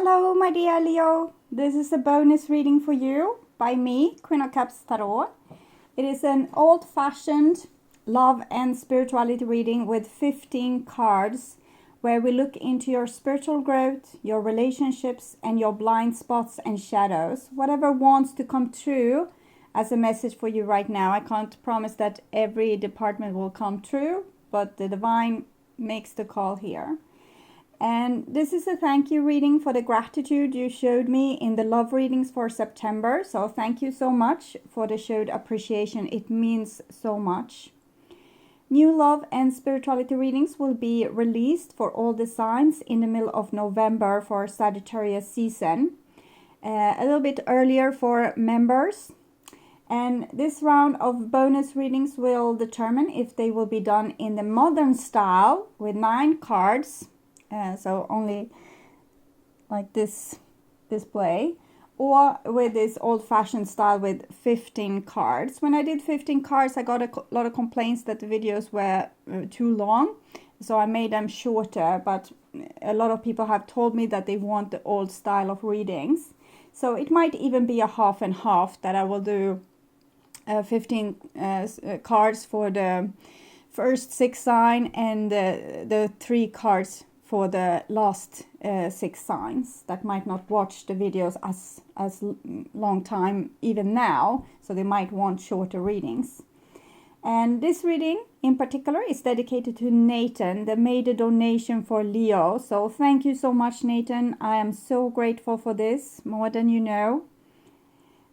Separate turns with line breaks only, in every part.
Hello, my dear Leo. This is a bonus reading for you by me, Queen of Cups Tarot. It is an old-fashioned love and spirituality reading with 15 cards where we look into your spiritual growth, your relationships, and your blind spots and shadows. Whatever wants to come true as a message for you right now. I can't promise that every department will come true, but the divine makes the call here. And this is a thank you reading for the gratitude you showed me in the love readings for September. So thank you so much for the showed appreciation. It means so much. New love and spirituality readings will be released for all the signs in the middle of November for Sagittarius season. A little bit earlier for members. And this round of bonus readings will determine if they will be done in the modern style with 9 cards. So only like this display, or with this old-fashioned style with 15 cards. When I did 15 cards, I got a lot of complaints that the videos were too long, so I made them shorter, but a lot of people have told me that they want the old style of readings. So it might even be a half and half, that I will do 15 cards for the first 6 signs and the 3 cards for the last 6 signs that might not watch the videos as long time even now, so they might want shorter readings. And this reading in particular is dedicated to Nathan, that made a donation for Leo. So thank you so much, Nathan. I am so grateful for this, more than you know.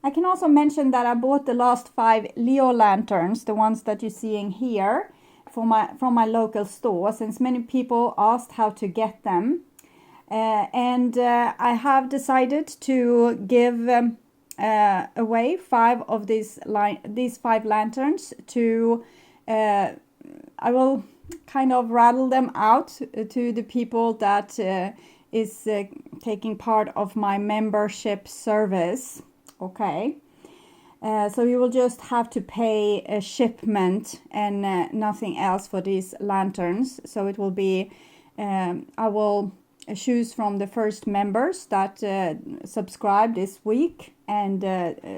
I can also mention that I bought the last 5 Leo lanterns, the ones that you're seeing here, from my local store, since many people asked how to get them. And I have decided to give away 5 of these 5 lanterns to, I will kind of rattle them out to the people that is taking part of my membership service. Okay. So you will just have to pay a shipment and nothing else for these lanterns. So it will be, I will choose from the first members that subscribe this week, and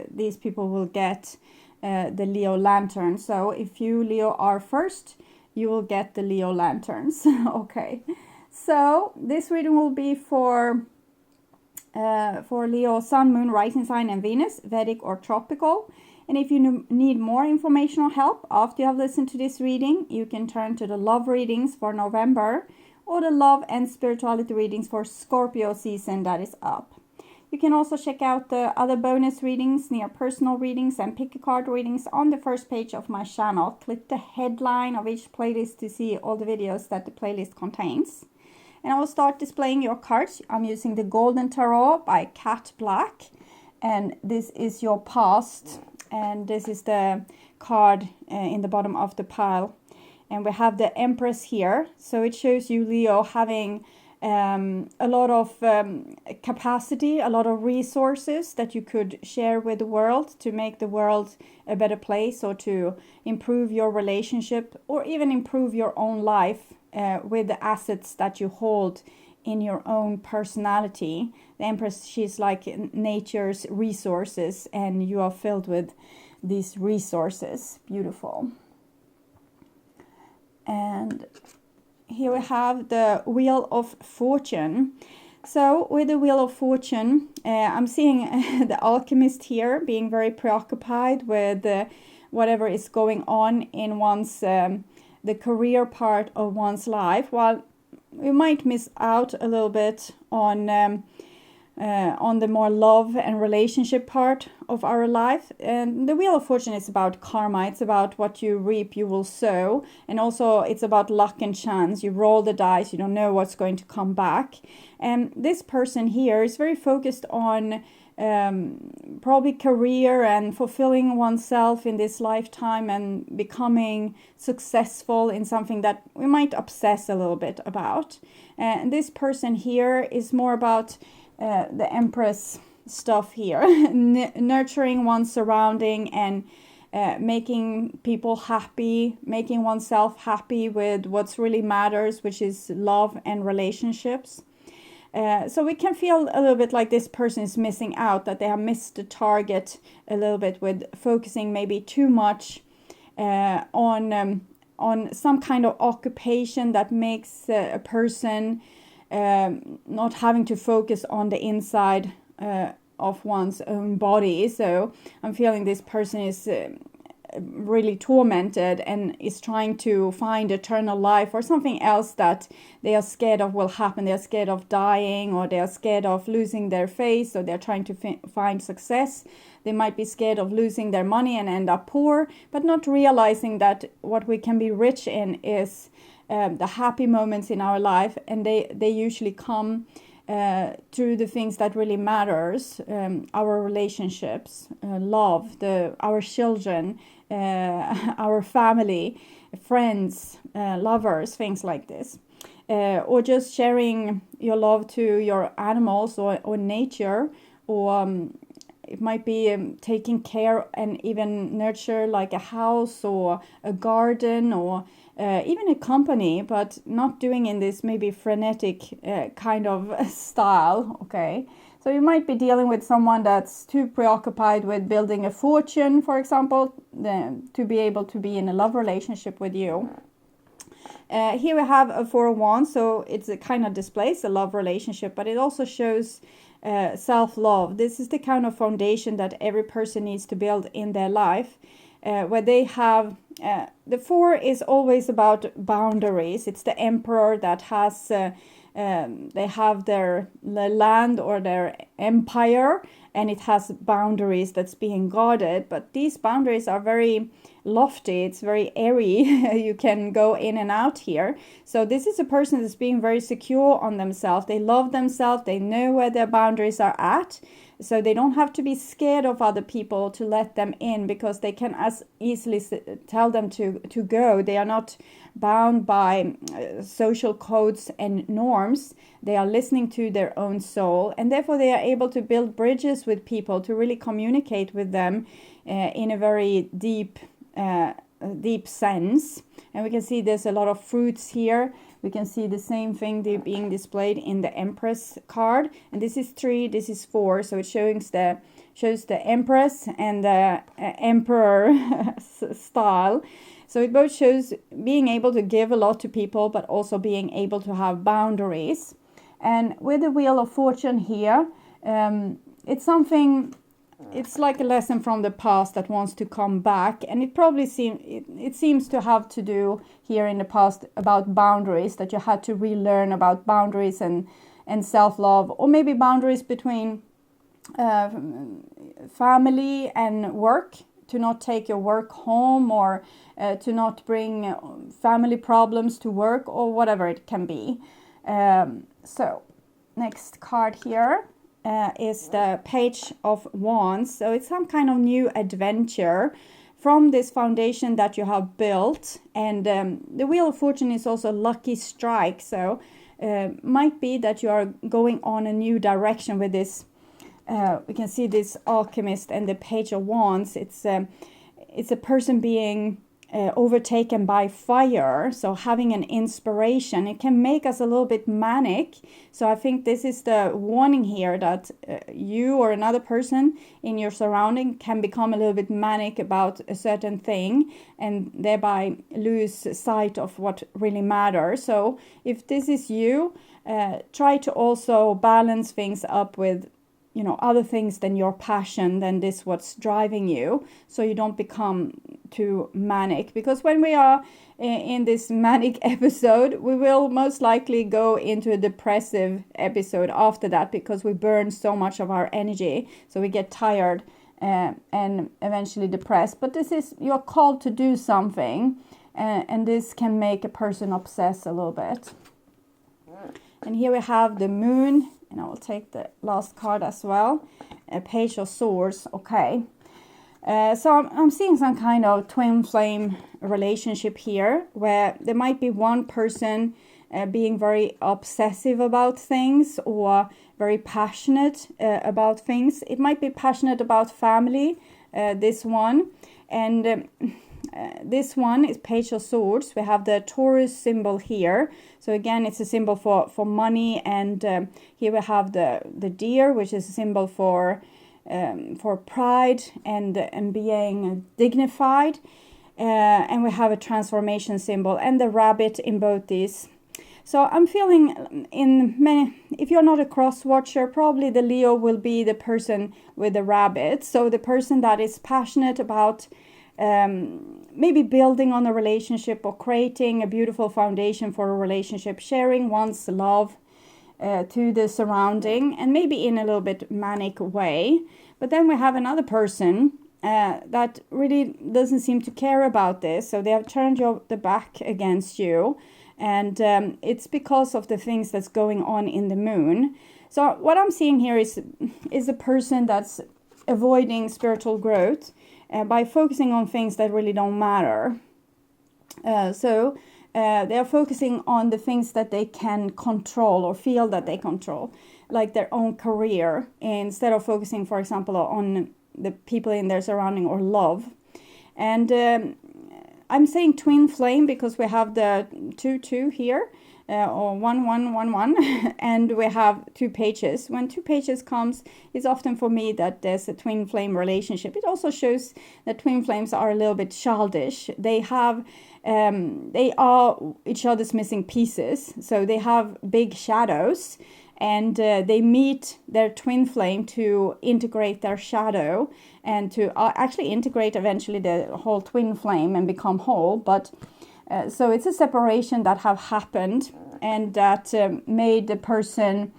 these people will get the Leo lantern. So if you, Leo, are first, you will get the Leo lanterns. Okay. So this reading will be for Leo, Sun, Moon, Rising Sign, and Venus, Vedic or Tropical. And if you need more informational help after you have listened to this reading, you can turn to the love readings for November or the love and spirituality readings for Scorpio season that is up. You can also check out the other bonus readings, near personal readings, and pick a card readings on the first page of my channel. Click the headline of each playlist to see all the videos that the playlist contains. And I will start displaying your cards. I'm using the Golden Tarot by Cat Black. And this is your past. And this is the card in the bottom of the pile. And we have the Empress here. So it shows you, Leo, having a lot of capacity, a lot of resources that you could share with the world to make the world a better place, or to improve your relationship, or even improve your own life. With the assets that you hold in your own personality. The Empress, she's like nature's resources, and you are filled with these resources. Beautiful. And here we have the Wheel of Fortune. So with the Wheel of Fortune, I'm seeing the alchemist here being very preoccupied with whatever is going on in one's the career part of one's life, while we might miss out a little bit on the more love and relationship part of our life. And the Wheel of Fortune is about karma. It's about what you reap, you will sow. And also it's about luck and chance. You roll the dice, you don't know what's going to come back. And this person here is very focused on probably career and fulfilling oneself in this lifetime and becoming successful in something that we might obsess a little bit about. And this person here is more about the Empress stuff here, nurturing one's surrounding and making people happy, making oneself happy with what really matters, which is love and relationships. So we can feel a little bit like this person is missing out, that they have missed the target a little bit with focusing maybe too much on some kind of occupation that makes a person not having to focus on the inside of one's own body. So I'm feeling this person is really tormented and is trying to find eternal life or something else that they are scared of will happen. They're scared of dying, or they're scared of losing their face, or they're trying to find success. They might be scared of losing their money and end up poor, but not realizing that what we can be rich in is the happy moments in our life, and they usually come through the things that really matters, our relationships, love, our children, our family, friends, lovers, things like this. Or just sharing your love to your animals or nature, or it might be taking care and even nurture like a house or a garden, or even a company, but not doing in this maybe frenetic kind of style. Okay, so you might be dealing with someone that's too preoccupied with building a fortune, for example, to be able to be in a love relationship with you. Here we have a Four of Wands, so it's a kind of displays a love relationship, but it also shows self-love. This is the kind of foundation that every person needs to build in their life, where they have the Four is always about boundaries. It's the emperor that has they have their land or their empire, and it has boundaries that's being guarded, but these boundaries are very lofty. It's very airy. You can go in and out here. So this is a person that's being very secure on themselves. They love themselves. They know where their boundaries are at. So they don't have to be scared of other people to let them in, because they can as easily tell them to go. They are not bound by social codes and norms. They are listening to their own soul, and therefore they are able to build bridges with people, to really communicate with them in a very deep sense. And we can see there's a lot of fruits here. We can see the same thing being displayed in the Empress card, and this is 3, this is 4, so it shows the Empress and the Emperor style. So it both shows being able to give a lot to people, but also being able to have boundaries. And with the Wheel of Fortune here, it's something. It's like a lesson from the past that wants to come back, and it probably seems to have to do here in the past about boundaries, that you had to relearn about boundaries and self-love, or maybe boundaries between family and work, to not take your work home, or to not bring family problems to work, or whatever it can be. So next card here is the Page of Wands. So it's some kind of new adventure from this foundation that you have built. And the Wheel of Fortune is also lucky strike. So might be that you are going on a new direction with this. We can see this Alchemist and the Page of Wands. It's a person being overtaken by fire, so having an inspiration. It can make us a little bit manic. So I think this is the warning here, that you or another person in your surrounding can become a little bit manic about a certain thing, and thereby lose sight of what really matters. So if this is you, try to also balance things up with other things than your passion, than this what's driving you, so you don't become too manic. Because when we are in this manic episode, we will most likely go into a depressive episode after that, because we burn so much of our energy, so we get tired and eventually depressed. But this is, you're called to do something, and this can make a person obsess a little bit. And here we have the Moon, and I will take the last card as well, a Page of Swords. Okay, so I'm seeing some kind of twin flame relationship here, where there might be one person being very obsessive about things, or very passionate about things. It might be passionate about family, this one, and this one is Page of Swords. We have the Taurus symbol here. So again, it's a symbol for money. And here we have the deer, which is a symbol for pride and being dignified. And we have a transformation symbol and the rabbit in both these. So I'm feeling if you're not a cross watcher, probably the Leo will be the person with the rabbit. So the person that is passionate about maybe building on a relationship or creating a beautiful foundation for a relationship, sharing one's love to the surrounding, and maybe in a little bit manic way. But then we have another person that really doesn't seem to care about this. So they have turned the back against you. And it's because of the things that's going on in the moon. So what I'm seeing here is a person that's avoiding spiritual growth by focusing on things that really don't matter. So they are focusing on the things that they can control or feel that they control, like their own career, instead of focusing, for example, on the people in their surrounding or love. And I'm saying twin flame because we have the 2-2 here, or 1-1-1-1, and we have 2 pages. When 2 pages comes, it's often for me that there's a twin flame relationship. It also shows that twin flames are a little bit childish. They are each other's missing pieces, so they have big shadows. And they meet their twin flame to integrate their shadow and to actually integrate eventually the whole twin flame and become whole. But so it's a separation that have happened and that made the person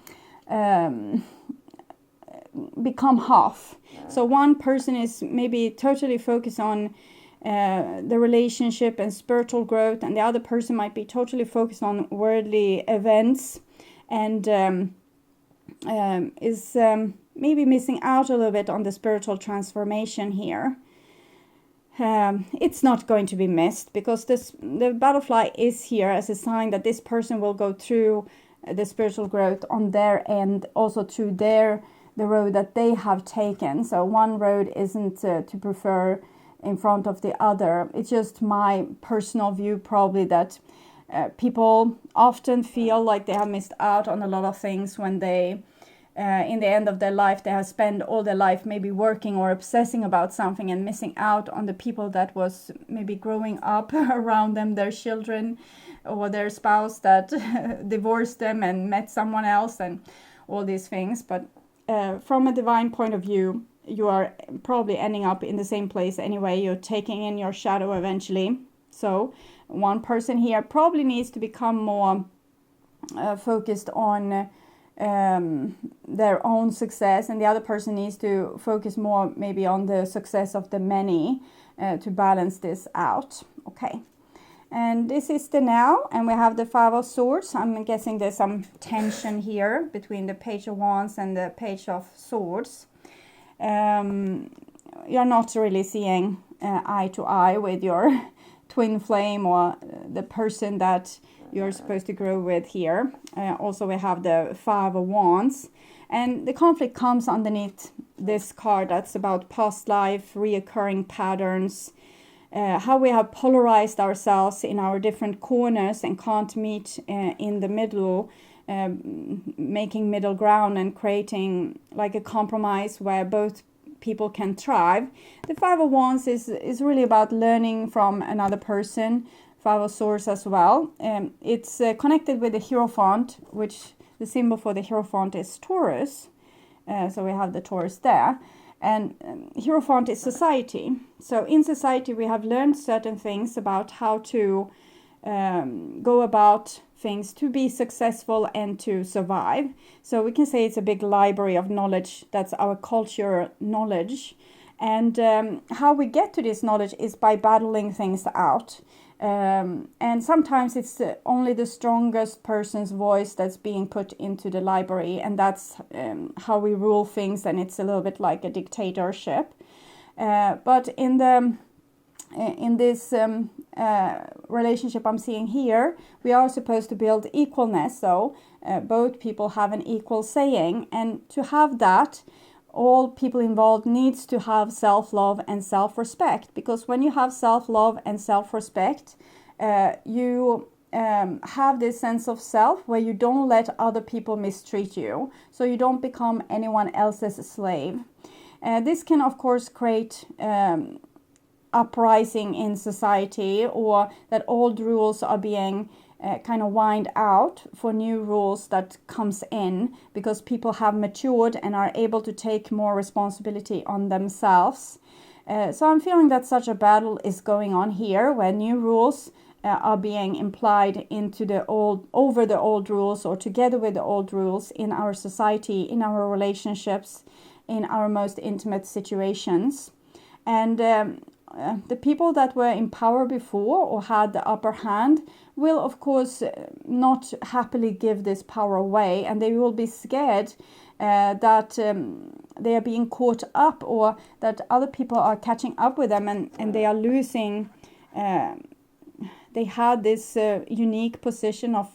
become half. So one person is maybe totally focused on the relationship and spiritual growth, and the other person might be totally focused on worldly events. And is maybe missing out a little bit on the spiritual transformation here. It's not going to be missed because the butterfly is here as a sign that this person will go through the spiritual growth on their end, also through the road that they have taken. So one road isn't to prefer in front of the other. It's just my personal view, probably, that people often feel like they have missed out on a lot of things when they, in the end of their life, they have spent all their life maybe working or obsessing about something and missing out on the people that was maybe growing up around them, their children or their spouse that divorced them and met someone else and all these things. But from a divine point of view, you are probably ending up in the same place anyway. You're taking in your shadow eventually. So one person here probably needs to become more focused on their own success, and the other person needs to focus more maybe on the success of the many to balance this out. Okay, and this is the now, and we have the 5 of Swords. I'm guessing there's some tension here between the Page of Wands and the Page of Swords. You're not really seeing eye to eye with your twin flame or the person that you're supposed to grow with here. Also, we have the 5 of Wands, and the conflict comes underneath this card. That's about past life, reoccurring patterns, how we have polarized ourselves in our different corners and can't meet in the middle, making middle ground and creating like a compromise where both people can thrive. The 5 of Wands is really about learning from another person. 5 of Swords as well. It's connected with the Hierophant, which the symbol for the Hierophant is Taurus. So we have the Taurus there. And Hierophant is society. So in society we have learned certain things about how to go about things to be successful and to survive. So we can say it's a big library of knowledge. That's our culture knowledge. And how we get to this knowledge is by battling things out. And sometimes it's only the strongest person's voice that's being put into the library, and that's how we rule things, and it's a little bit like a dictatorship. But in this relationship I'm seeing here, we are supposed to build equalness, so both people have an equal saying, and to have that, all people involved needs to have self-love and self-respect, because when you have self-love and self-respect, you have this sense of self where you don't let other people mistreat you, so you don't become anyone else's slave. This can of course create uprising in society, or that old rules are being kind of wind out for new rules that comes in, because people have matured and are able to take more responsibility on themselves. So I'm feeling that such a battle is going on here, where new rules are being implied into over the old rules, or together with the old rules in our society, in our relationships, in our most intimate situations. And the people that were in power before, or had the upper hand, will of course not happily give this power away, and they will be scared that they are being caught up, or that other people are catching up with them, and they are losing. They had this unique position of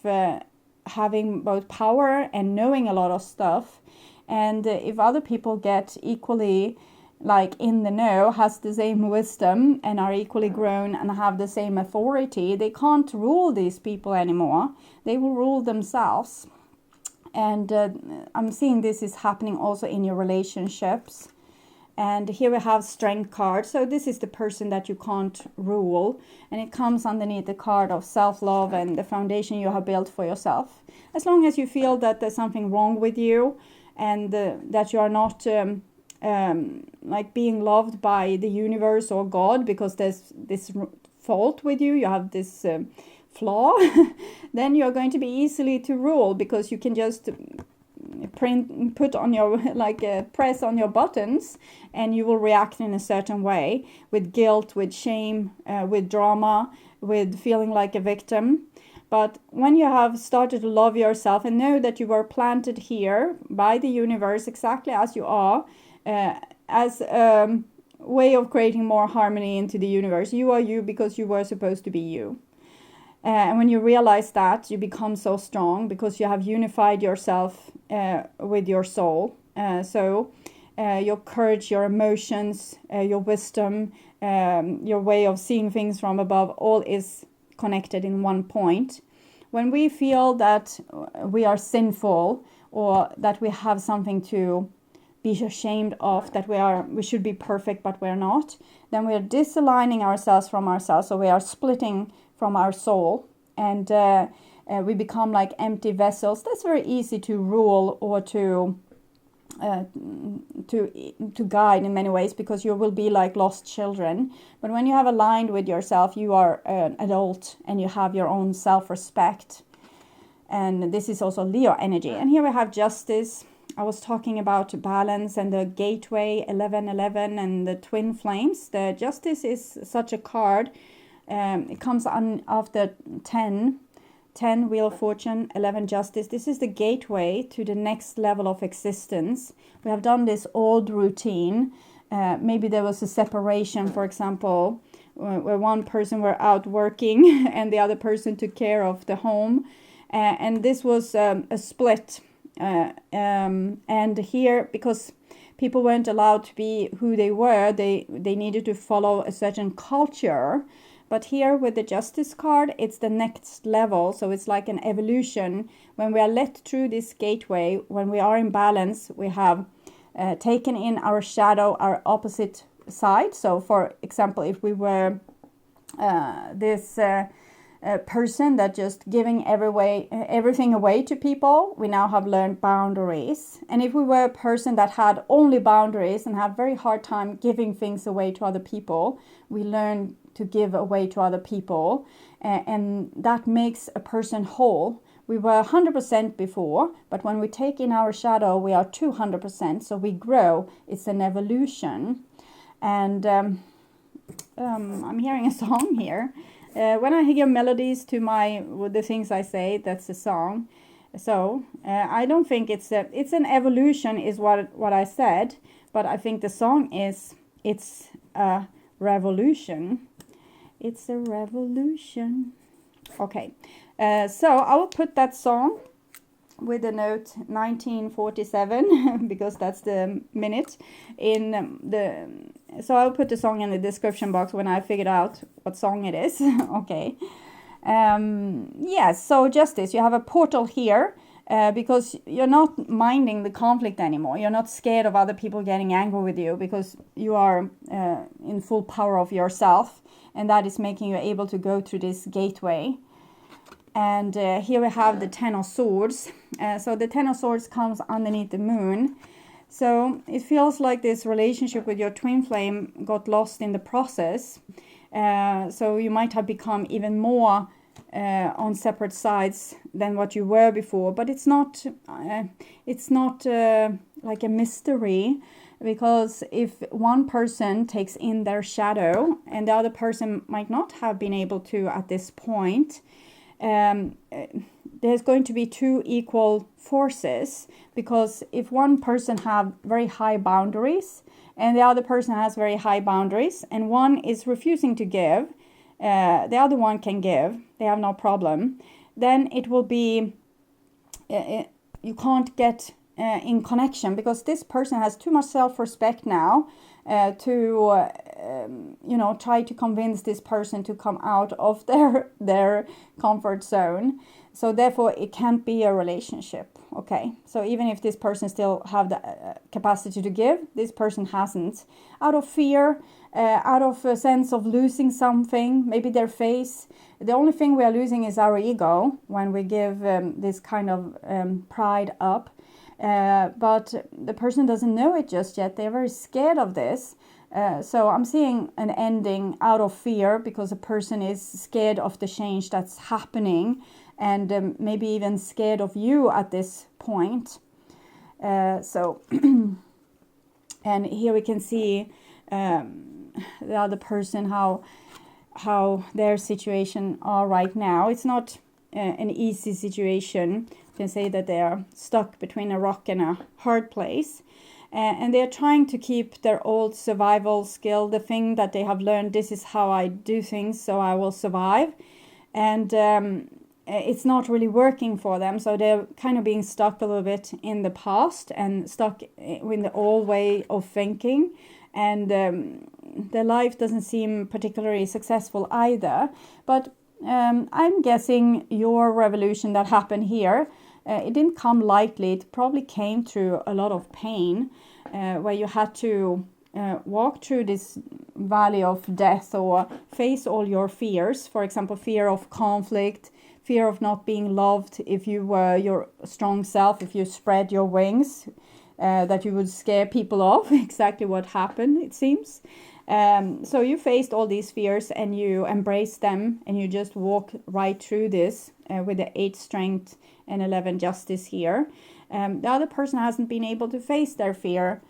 having both power and knowing a lot of stuff, and if other people get equally like in the know, has the same wisdom, and are equally grown and have the same authority, they can't rule these people anymore. They will rule themselves. And I'm seeing this is happening also in your relationships. And here we have Strength card. So this is the person that you can't rule, and it comes underneath the card of self-love and the foundation you have built for yourself. As long as you feel that there's something wrong with you, and that you are not like being loved by the universe or God, because there's this fault with you, you have this flaw, then you're going to be easily to rule, because you can just put on your press on your buttons, and you will react in a certain way, with guilt, with shame, with drama, with feeling like a victim. But when you have started to love yourself and know that you were planted here by the universe exactly as you are, as a way of creating more harmony into the universe. You are you because you were supposed to be you. And when you realize that, you become so strong, because you have unified yourself with your soul. So your courage, your emotions, your wisdom, your way of seeing things from above, all is connected in one point. When we feel that we are sinful, or that we have something to be ashamed of, that we should be perfect but we're not, then we are disaligning ourselves from ourselves. So we are splitting from our soul, and we become like empty vessels. That's very easy to rule, or to guide in many ways, because you will be like lost children. But when you have aligned with yourself, you are an adult, and you have your own self-respect. And this is also Leo energy. And here we have Justice. I was talking about balance and the gateway 1111 and the twin flames. The Justice is such a card. It comes on after 10 Wheel of Fortune, 11 Justice. This is the gateway to the next level of existence. We have done this old routine. Maybe there was a separation, for example, where one person were out working and the other person took care of the home. And this was a split. And here, because people weren't allowed to be who they were, they needed to follow a certain culture. But here with the Justice card, it's the next level. So it's like an evolution. When we are let through this gateway, when we are in balance, we have taken in our shadow, our opposite side. So for example, if we were this person that just giving everything away to people, we now have learned boundaries. And if we were a person that had only boundaries and had very hard time giving things away to other people, we learn to give away to other people, and that makes a person whole. We were 100% before, but when we take in our shadow, we are 200%, so we grow. It's an evolution. And I'm hearing a song here. When I hear melodies to the things I say, that's a song. So I don't think it's an evolution, is what I said, but I think the song it's a revolution. It's a revolution. Okay, so I will put that song with the note 1947 because that's the minute in so I'll put the song in the description box when I figured out what song it is. Okay. Yes, so justice, you have a portal here because you're not minding the conflict anymore. You're not scared of other people getting angry with you because you are in full power of yourself, and that is making you able to go through this gateway. And here we have the Ten of Swords. So the Ten of Swords comes underneath the moon. So it feels like this relationship with your twin flame got lost in the process. So you might have become even more on separate sides than what you were before. But it's not like a mystery, because if one person takes in their shadow and the other person might not have been able to at this point, there's going to be two equal forces, because if one person have very high boundaries and the other person has very high boundaries and one is refusing to give, the other one can give, they have no problem, then it will be, you can't get in connection, because this person has too much self-respect now to try to convince this person to come out of their comfort zone. So therefore it can't be a relationship. Okay, so even if this person still have the capacity to give, this person hasn't, out of fear, out of a sense of losing something, maybe their face. The only thing we are losing is our ego when we give this kind of pride up. But the person doesn't know it just yet. They're very scared of this. So I'm seeing an ending out of fear, because a person is scared of the change that's happening, and maybe even scared of you at this point. And here we can see the other person, how their situation are right now. It's not an easy situation. You can say that they are stuck between a rock and a hard place. And they're trying to keep their old survival skill, the thing that they have learned, this is how I do things, so I will survive. And it's not really working for them. So they're kind of being stuck a little bit in the past and stuck in the old way of thinking. And their life doesn't seem particularly successful either. But I'm guessing your revolution that happened here, it didn't come lightly. It probably came through a lot of pain, where you had to walk through this valley of death, or face all your fears. For example, fear of conflict, fear of not being loved if you were your strong self, if you spread your wings, that you would scare people off. Exactly what happened, it seems. So you faced all these fears and you embraced them, and you just walk right through this with the 8 strength and 11 justice here. The other person hasn't been able to face their fear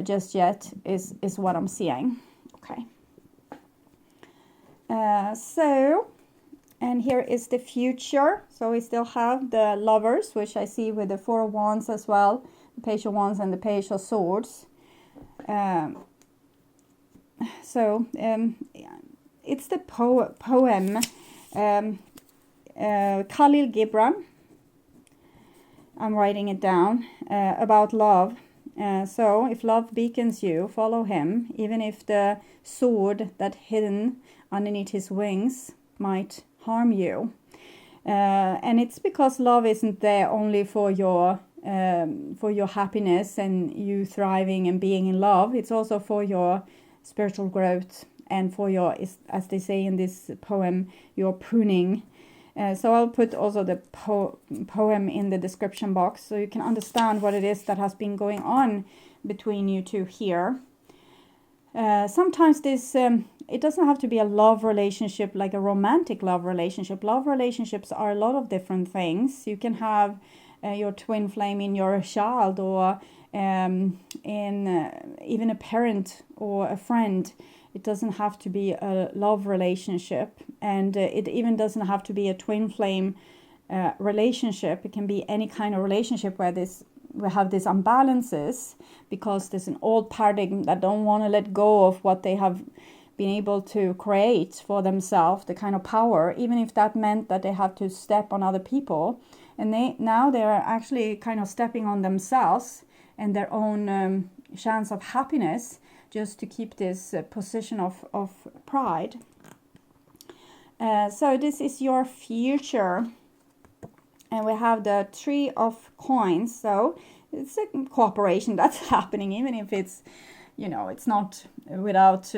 just yet, is what I'm seeing. Okay. And here is the future. So we still have the Lovers, which I see with the 4 of Wands as well, the Page of Wands and the Page of Swords. It's the poem Khalil Gibran. I'm writing it down, about love. So if love beacons you, follow him, even if the sword that hidden underneath his wings might harm you. And it's because love isn't there only for your happiness and you thriving and being in love. It's also for your spiritual growth and for your, as they say in this poem, your pruning. So I'll put also the poem in the description box so you can understand what it is that has been going on between you two here. Sometimes this, it doesn't have to be a love relationship, like a romantic love relationship. Love relationships are a lot of different things. You can have your twin flame in your child, or in even a parent or a friend. It doesn't have to be a love relationship, and it even doesn't have to be a twin flame relationship. It can be any kind of relationship where we have these imbalances because there's an old paradigm that don't want to let go of what they have been able to create for themselves the kind of power, even if that meant that they have to step on other people. And now they're actually kind of stepping on themselves and their own chance of happiness, just to keep this position of pride. So this is your future. And we have the Three of Coins. So it's a cooperation that's happening, even if it's, it's not without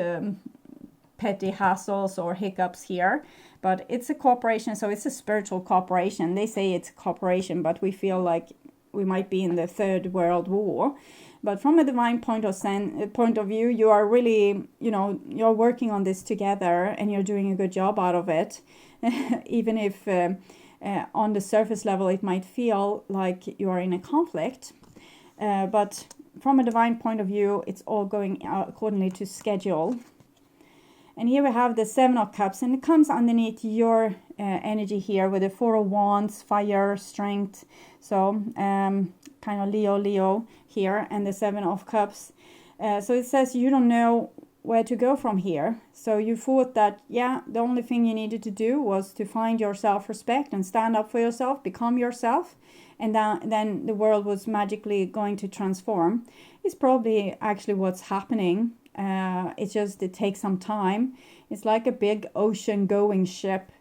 petty hassles or hiccups here. But it's a cooperation, so it's a spiritual cooperation. They say it's a cooperation, but we feel like we might be in the Third World War. But from a divine point of view, you are really, you're working on this together and you're doing a good job out of it. Even if on the surface level it might feel like you are in a conflict. But from a divine point of view, it's all going accordingly to schedule. And here we have the Seven of Cups, and it comes underneath your energy here with the Four of Wands, fire, strength. So kind of Leo here, and the Seven of Cups. So it says you don't know where to go from here. So you thought that, the only thing you needed to do was to find your self-respect and stand up for yourself, become yourself, and then the world was magically going to transform. It's probably actually what's happening. It takes some time. It's like a big ocean-going ship.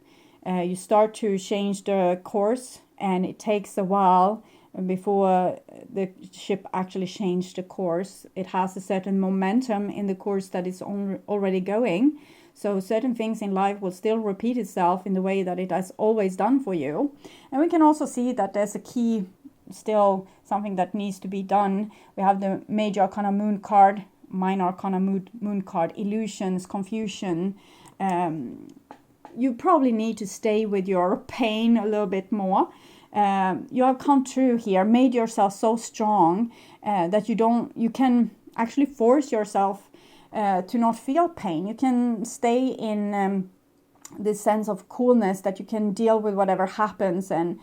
You start to change the course, and it takes a while before the ship actually changed the course. It has a certain momentum in the course that it's already going. So certain things in life will still repeat itself in the way that it has always done for you. And we can also see that there's a key, still something that needs to be done. We have the Major Arcana Moon card, Minor Arcana Moon card, illusions, confusion. You probably need to stay with your pain a little bit more. You have come through here, made yourself so strong that you can actually force yourself to not feel pain. You can stay in this sense of coolness, that you can deal with whatever happens, and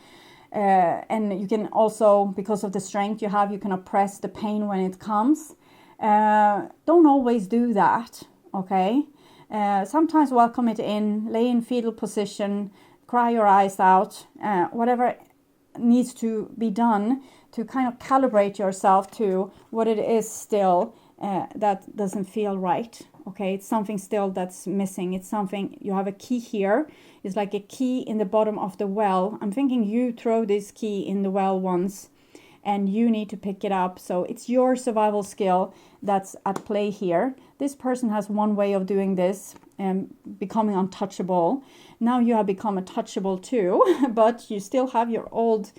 you can also, because of the strength you have, you can oppress the pain when it comes. Don't always do that, okay? Sometimes welcome it in, lay in fetal position, cry your eyes out, whatever needs to be done to kind of calibrate yourself to what it is still that doesn't feel right. Okay, it's something still that's missing. It's something, you have a key here. It's like a key in the bottom of the well. I'm thinking you throw this key in the well once and you need to pick it up. So it's your survival skill that's at play here. This person has one way of doing this and becoming untouchable. Now you have become untouchable too, but you still have your old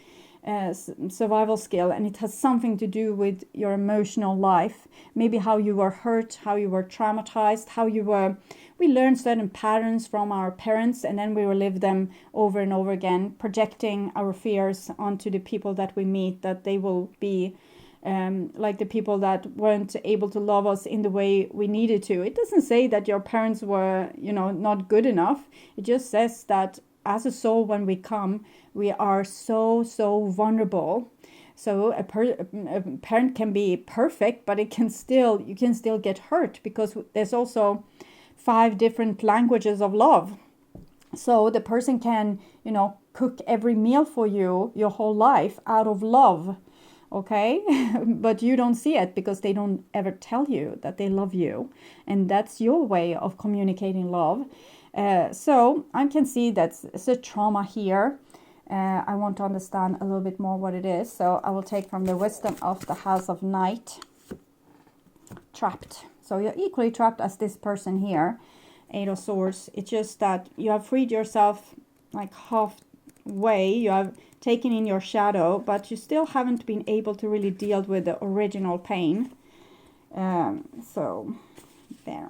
survival skill, and it has something to do with your emotional life. Maybe how you were hurt, how you were traumatized, we learned certain patterns from our parents, and then we relive them over and over again, projecting our fears onto the people that we meet, that they will be like the people that weren't able to love us in the way we needed to. It doesn't say that your parents were, not good enough. It just says that as a soul, when we come, we are so vulnerable. So a parent can be perfect, but you can still get hurt, because there's also 5 different languages of love. So the person can, cook every meal for you your whole life out of love. Okay, but you don't see it because they don't ever tell you that they love you, and that's your way of communicating love. So I can see that's a trauma here. I want to understand a little bit more what it is. So I will take from the wisdom of the House of Night. Trapped. So you're equally trapped as this person here, 8 of Swords. It's just that you have freed yourself like halfway. You have taken in your shadow, but you still haven't been able to really deal with the original pain. So there.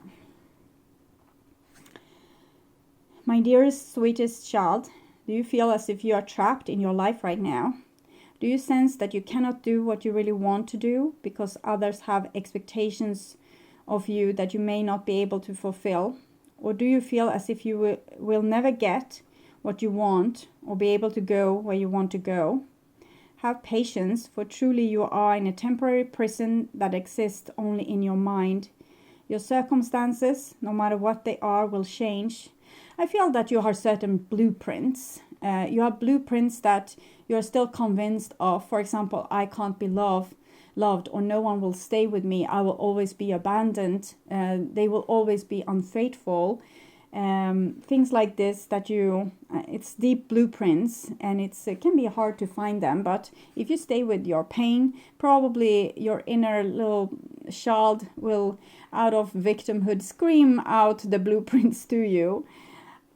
My dearest, sweetest child, do you feel as if you are trapped in your life right now? Do you sense that you cannot do what you really want to do because others have expectations of you that you may not be able to fulfill? Or do you feel as if you will never get what you want or be able to go where you want to go? Have patience, for truly you are in a temporary prison that exists only in your mind. Your circumstances, no matter what they are, will change. I feel that you have certain blueprints. You have blueprints that you're still convinced of. For example, I can't be loved, or no one will stay with me. I will always be abandoned. They will always be unfaithful. Things like this that it's deep blueprints, and it can be hard to find them. But if you stay with your pain, probably your inner little child will, out of victimhood, scream out the blueprints to you.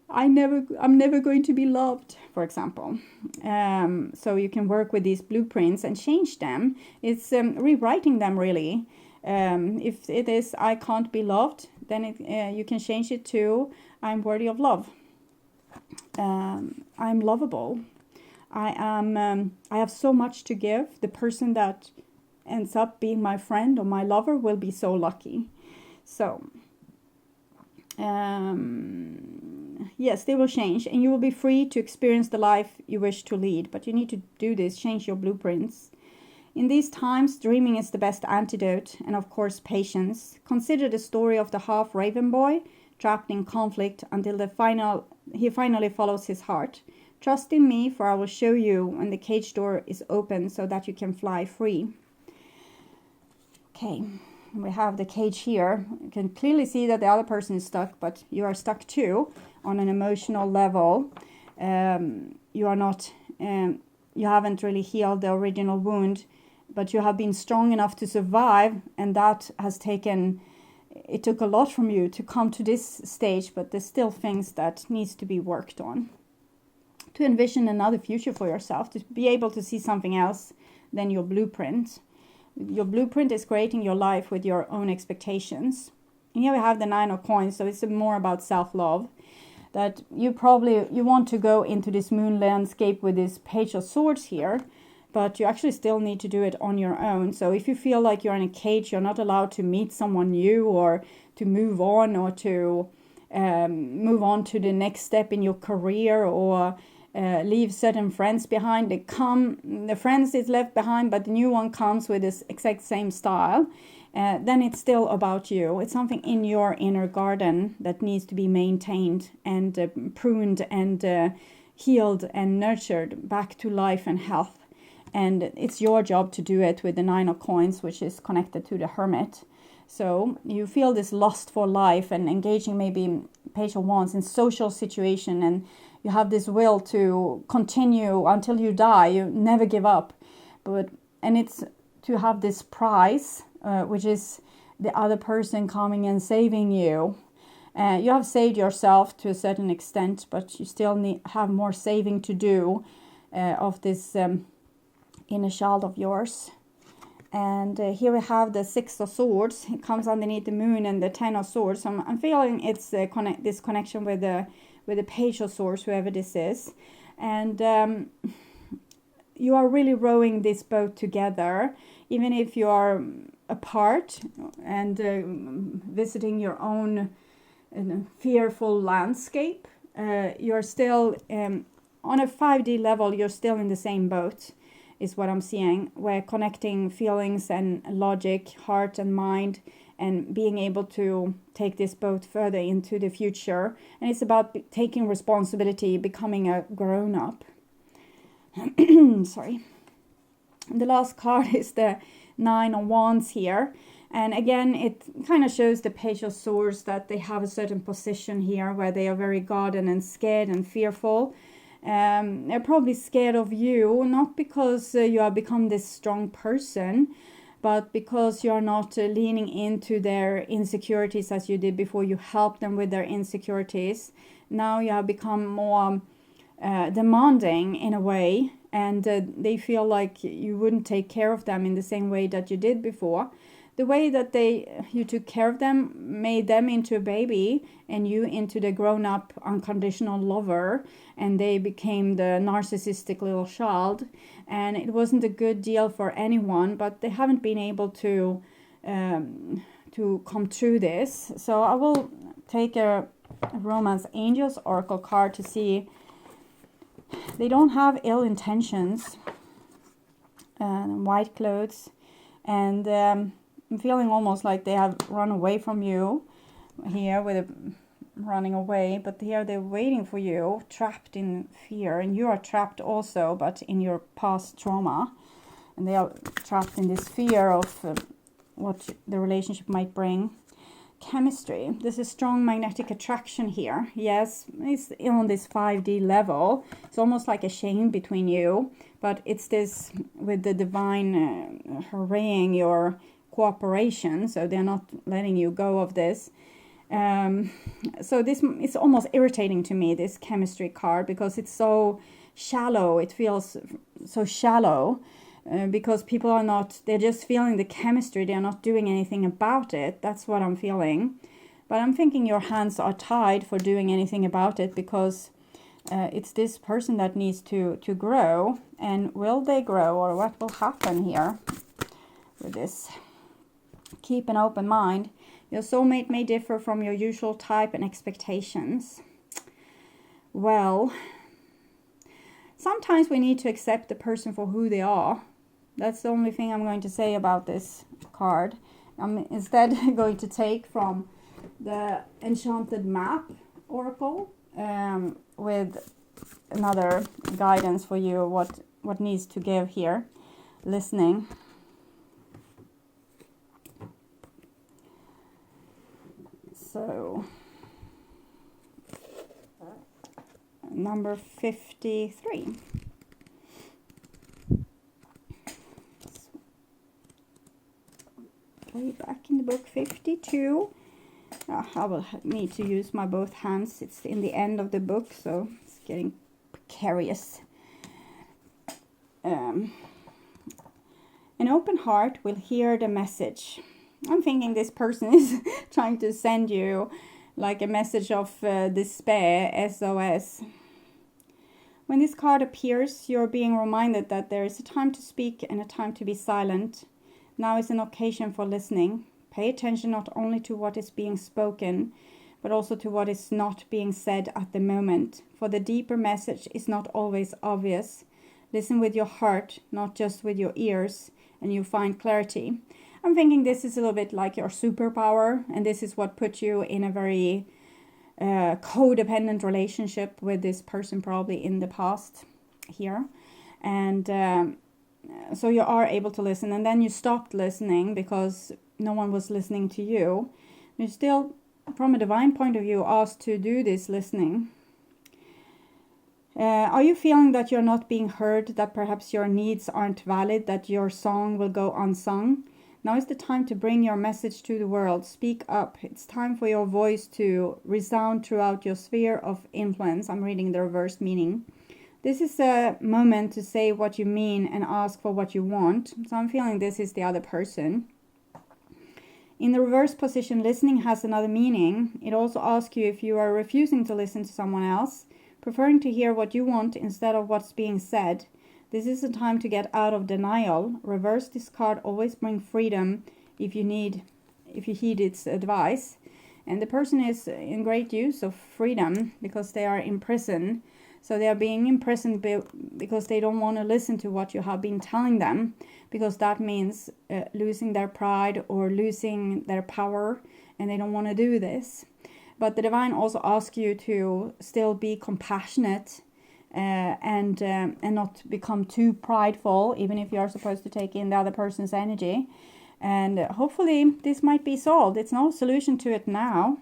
I'm never going to be loved, for example. So you can work with these blueprints and change them. It's rewriting them, really. If it is I can't be loved, then you can change it to I'm worthy of love. I'm lovable. I have so much to give. The person that ends up being my friend or my lover will be so lucky. So yes, they will change, and you will be free to experience the life you wish to lead. But you need to do this, change your blueprints. In these times, dreaming is the best antidote, and of course, patience. Consider the story of the half-raven boy, trapped in conflict until he finally follows his heart. Trust in me, for I will show you when the cage door is open so that you can fly free. Okay, we have the cage here. You can clearly see that the other person is stuck, but you are stuck too on an emotional level. You are not, you haven't really healed the original wound, but you have been strong enough to survive, and that has it took a lot from you to come to this stage, but there's still things that needs to be worked on. To envision another future for yourself, to be able to see something else than your blueprint. Your blueprint is creating your life with your own expectations. And here we have the 9 of coins, so it's more about self-love. That you want to go into this moon landscape with this page of swords here, but you actually still need to do it on your own. So if you feel like you're in a cage, you're not allowed to meet someone new, or to move on, or to move on to the next step in your career, or leave certain friends behind. The friends is left behind, but the new one comes with this exact same style. Then it's still about you. It's something in your inner garden that needs to be maintained and pruned and healed and nurtured back to life and health. And it's your job to do it with the 9 of coins, which is connected to the hermit. So you feel this lust for life and engaging maybe page of wands in social situation, and you have this will to continue until you die. You never give up. And it's to have this prize, which is the other person coming and saving you. You have saved yourself to a certain extent, but you still have more saving to do of this inner child of yours. And here we have the 6 of swords. It comes underneath the moon, and the 10 of swords. So I'm feeling it's this connection with the page of swords, whoever this is. And you are really rowing this boat together, even if you are apart and visiting your own fearful landscape. You're still on a 5D level. You're still in the same boat, is what I'm seeing. We're connecting feelings and logic, heart and mind, and being able to take this boat further into the future. And it's about taking responsibility, becoming a grown-up. Sorry. The last card is the 9 of wands here. And again, it kind of shows the page of swords that they have a certain position here where they are very guarded and scared and fearful. They're probably scared of you, not because you have become this strong person, but because you're not leaning into their insecurities as you did before. You helped them with their insecurities. Now you have become more demanding in a way, and they feel like you wouldn't take care of them in the same way that you did before. The way that you took care of them made them into a baby and you into the grown-up unconditional lover, and they became the narcissistic little child, and it wasn't a good deal for anyone, but they haven't been able to come through this. So I will take a Romance Angels Oracle card to see. They don't have ill intentions. White clothes, and I'm feeling almost like they have run away from you here with a running away, but here they're waiting for you, trapped in fear, and you are trapped also, but in your past trauma, and they are trapped in this fear of what the relationship might bring. Chemistry. There's a strong magnetic attraction here. Yes, it's on this 5D level. It's almost like a chain between you, but it's this with the divine hurrying your cooperation, so they're not letting you go of this. So this is almost irritating to me, this chemistry card, because it's so shallow. It feels so shallow. Because people are not, they're just feeling the chemistry, they're not doing anything about it. That's what I'm feeling. But I'm thinking your hands are tied for doing anything about it, because it's this person that needs to grow. And will they grow, or what will happen here with this? Keep an open mind. Your soulmate may differ from your usual type and expectations. Well, sometimes we need to accept the person for who they are. That's the only thing I'm going to say about this card. I'm instead going to take from the Enchanted Map Oracle with another guidance for you, what needs to give here. Listening. So, number 53. Way back in the book, 52. I will need to use my both hands. It's in the end of the book, so it's getting precarious. An open heart will hear the message. I'm thinking this person is trying to send you like a message of despair, SOS. When this card appears, you're being reminded that there is a time to speak and a time to be silent. Now is an occasion for listening. Pay attention not only to what is being spoken, but also to what is not being said at the moment. For the deeper message is not always obvious. Listen with your heart, not just with your ears, and you find clarity. I'm thinking this is a little bit like your superpower, and this is what put you in a very codependent relationship with this person probably in the past here. And so you are able to listen, and then you stopped listening because no one was listening to you. You're still, from a divine point of view, asked to do this listening. Are you feeling that you're not being heard, that perhaps your needs aren't valid, that your song will go unsung? Now is the time to bring your message to the world. Speak up. It's time for your voice to resound throughout your sphere of influence. I'm reading the reverse meaning. This is a moment to say what you mean and ask for what you want. So I'm feeling this is the other person. In the reverse position, listening has another meaning. It also asks you if you are refusing to listen to someone else, preferring to hear what you want instead of what's being said. This is a time to get out of denial. Reverse this card always bring freedom if you heed its advice. And the person is in great use of freedom because they are in prison. So they are being imprisoned because they don't want to listen to what you have been telling them, because that means losing their pride or losing their power, and they don't want to do this. But the divine also asks you to still be compassionate and not become too prideful, even if you are supposed to take in the other person's energy. And hopefully this might be solved. It's no solution to it now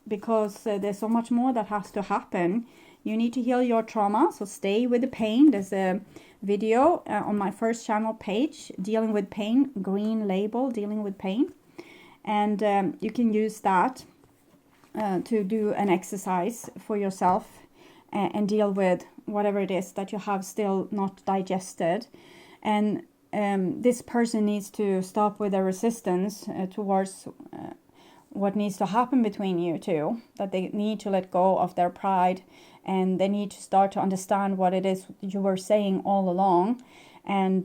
because there's so much more that has to happen. You need to heal your trauma, so stay with the pain. There's a video on my first channel page, Dealing with Pain, green label, Dealing with Pain. And you can use that to do an exercise for yourself and deal with whatever it is that you have still not digested. And this person needs to stop with their resistance towards what needs to happen between you two, that they need to let go of their pride, and they need to start to understand what it is you were saying all along, and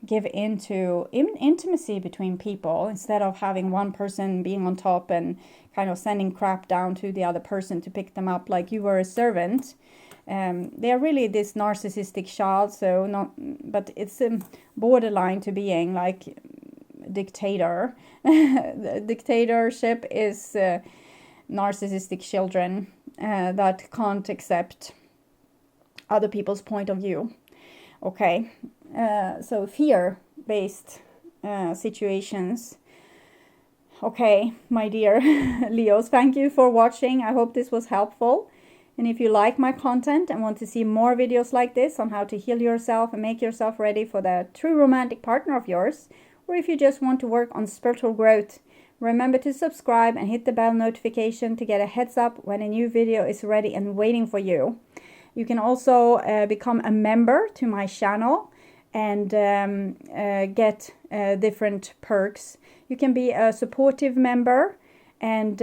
give into intimacy between people, instead of having one person being on top and kind of sending crap down to the other person to pick them up like you were a servant. they're really this narcissistic child, so not, but it's borderline to being like dictator. The dictatorship is narcissistic children that can't accept other people's point of view. Okay, so fear-based situations. Okay, my dear Leos, thank you for watching. I hope this was helpful. And if you like my content and want to see more videos like this on how to heal yourself and make yourself ready for the true romantic partner of yours, or if you just want to work on spiritual growth, remember to subscribe and hit the bell notification to get a heads up when a new video is ready and waiting for you. You can also become a member to my channel and get different perks. You can be a supportive member and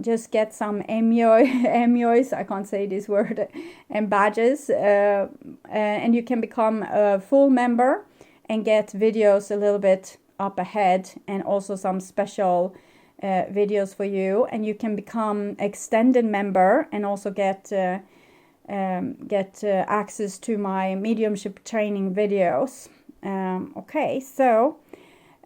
just get some emojis, I can't say this word, and badges. And you can become a full member and get videos a little bit up ahead, and also some special videos for you. And you can become extended member and also get access to my mediumship training videos. Okay, so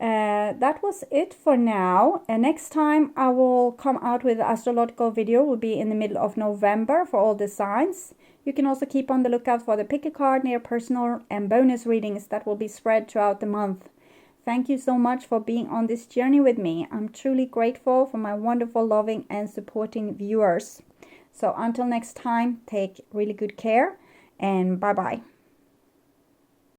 that was it for now. And next time I will come out with an astrological video, will be in the middle of November for all the signs. You can also keep on the lookout for the pick a card near personal and bonus readings that will be spread throughout the month. Thank you so much for being on this journey with me. I'm truly grateful for my wonderful, loving and supporting viewers. So until next time, take really good care and bye-bye.